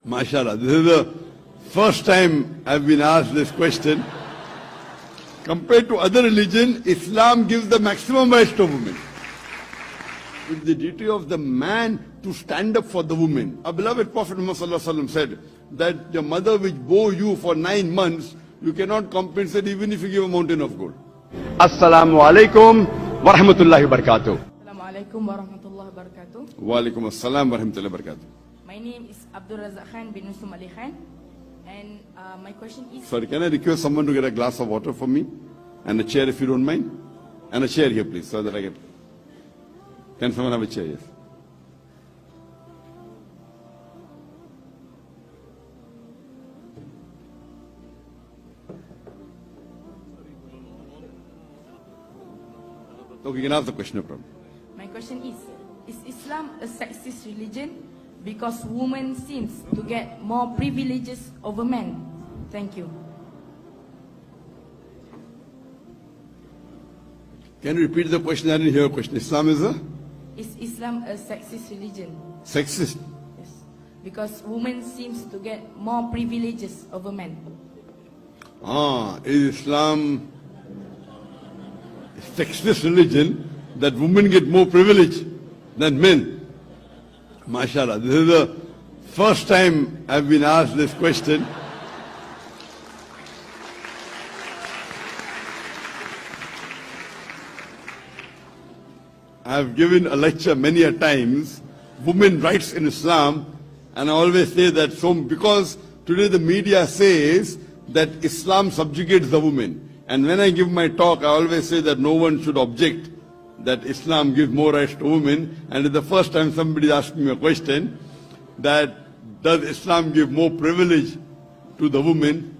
MashaAllah, this is the first time I've been asked this question. Compared to other religion, Islam gives the maximum rights to women. It's the duty of the man to stand up for the woman. Our beloved Prophet Muhammad said that your mother which bore you for 9 months, you cannot compensate even if you give a mountain of gold. Assalamu alaikum wa rahmatullahi wa barakatuh. Assalamu alaikum wa rahmatullahi wa barakatuh. Wa alaikum assalam wa rahmatullahi wa barakatuh. My name is dr.zakir bin Usman Ali Khan, and my question is... Sorry, can I request someone to get a glass of water for me? And a chair if you don't mind? And a chair here please, so that I get... Can someone have a chair? Yes. Okay, you can ask the question, no problem. My question is Islam a sexist religion because women seems to get more privileges over men? Thank you. Can you repeat the question? I didn't hear a question. Islam is a? Is Islam a sexist religion? Sexist. Yes. Because women seems to get more privileges over men. Is Islam a sexist religion that women get more privilege than men? MashaAllah, this is the first time I've been asked this question. I've given a lecture many a times, women rights in Islam, and I always say that because today the media says that Islam subjugates the woman. And when I give my talk, I always say that no one should object that Islam gives more rights to women. And it's the first time somebody asked me a question that does Islam give more privilege to the woman?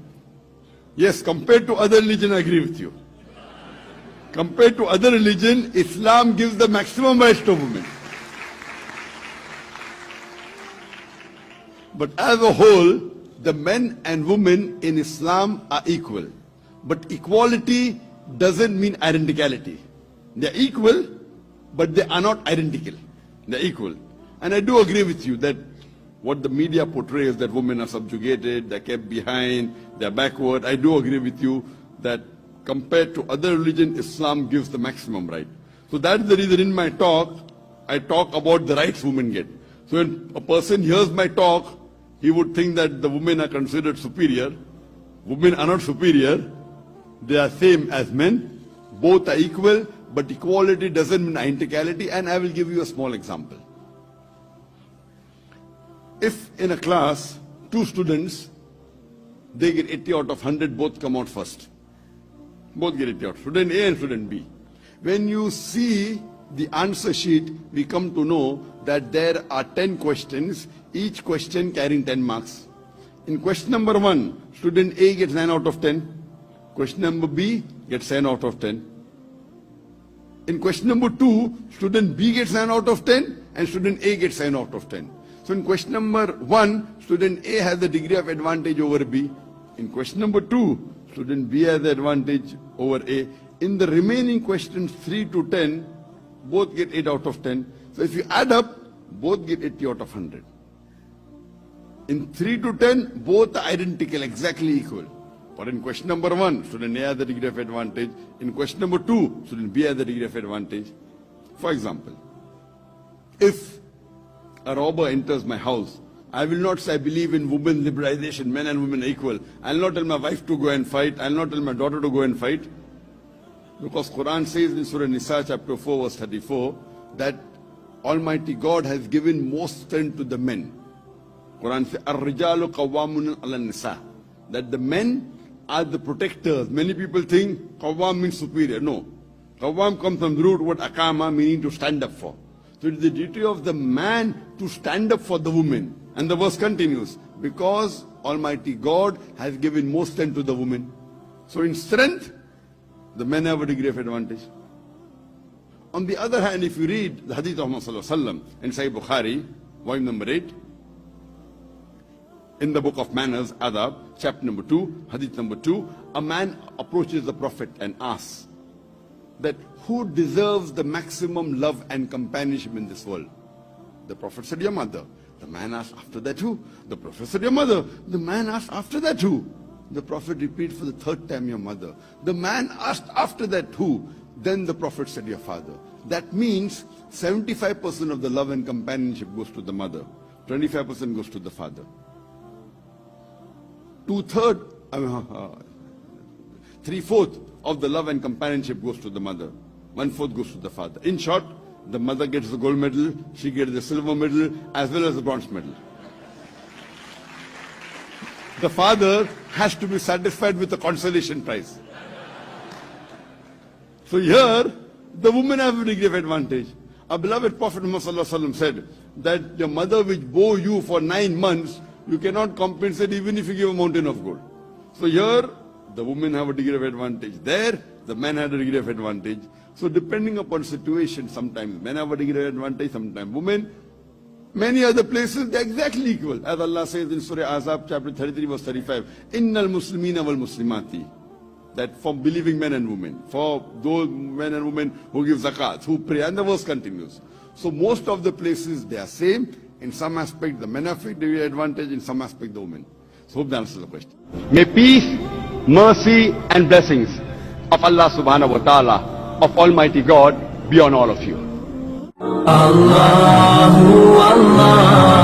Yes, compared to other religion, I agree with you. Compared to other religion, Islam gives the maximum rights to women. But as a whole, the men and women in Islam are equal. But equality doesn't mean identicality. They're equal, but they are not identical. They're equal. And I do agree with you that what the media portrays, that women are subjugated, they're kept behind, they're backward. I do agree with you that compared to other religion, Islam gives the maximum right. So that's the reason in my talk, I talk about the rights women get. So when a person hears my talk, he would think that the women are considered superior. Women are not superior. They are same as men. Both are equal, but equality doesn't mean identicality. And I will give you a small example. If in a class, 2 students, they get 80 out of 100, both come out first. Both get 80 out, student A and student B. When you see the answer sheet, we come to know that there are 10 questions, each question carrying 10 marks. In question number 1, student A gets 9 out of 10. Question number B gets 10 out of 10. In question number 2, student B gets 9 out of 10 and student A gets 9 out of 10. So in question number 1, student A has the degree of advantage over B. In question number 2, student B has the advantage over A. In the remaining questions 3 to 10, both get 8 out of 10. So if you add up, both get 80 out of 100. In 3 to 10, both are identical, exactly equal. But in question number 1, student A has the degree of advantage. In question number 2, student B has the degree of advantage. For example, if a robber enters my house, I will not say I believe in women liberalization, men and women are equal. I will not tell my wife to go and fight. I will not tell my daughter to go and fight. Because Quran says in Surah Nisa chapter 4 verse 34 that Almighty God has given most strength to the men. Quran says, Ar-rijalu qawwamun ala nisa. That the men are the protectors. Many people think qawwam means superior. No. Qawwam comes from the root word akama, meaning to stand up for. So it is the duty of the man to stand up for the woman. And the verse continues, because Almighty God has given more strength to the woman. So in strength, the men have a degree of advantage. On the other hand, if you read the hadith of Muhammad in Sahih Bukhari, volume number 8, in the book of manners, Adab, chapter number 2, hadith number 2, a man approaches the Prophet and asks that who deserves the maximum love and companionship in this world? The Prophet said, your mother. The man asked, after that who? The Prophet said, your mother. The man asked, after that who? The Prophet repeated for the third time, your mother. The man asked, after that who? Then the Prophet said, your father. That means 75% of the love and companionship goes to the mother. 25% goes to the father. Three-fourths of the love and companionship goes to the mother. 1/4 goes to the father. In short, the mother gets the gold medal, she gets the silver medal, as well as the bronze medal. The father has to be satisfied with the consolation prize. So here, the women have a degree of advantage. Our beloved Prophet Muhammad said that the mother which bore you for 9 months, you cannot compensate even if you give a mountain of gold. So here, the women have a degree of advantage. There, the men had a degree of advantage. So depending upon situation, sometimes men have a degree of advantage, sometimes women. Many other places, they're exactly equal. As Allah says in Surah Azab, chapter 33, verse 35, Innal Muslimina wal Muslimati. That for believing men and women, for those men and women who give zakat, who pray, and the verse continues. So most of the places, they are same. In some aspect, the men have a degree of advantage, in some aspect, the women. So hope that answers the question. May peace, mercy and blessings of Allah subhanahu wa ta'ala, of Almighty God, be on all of you. Allahu Allah.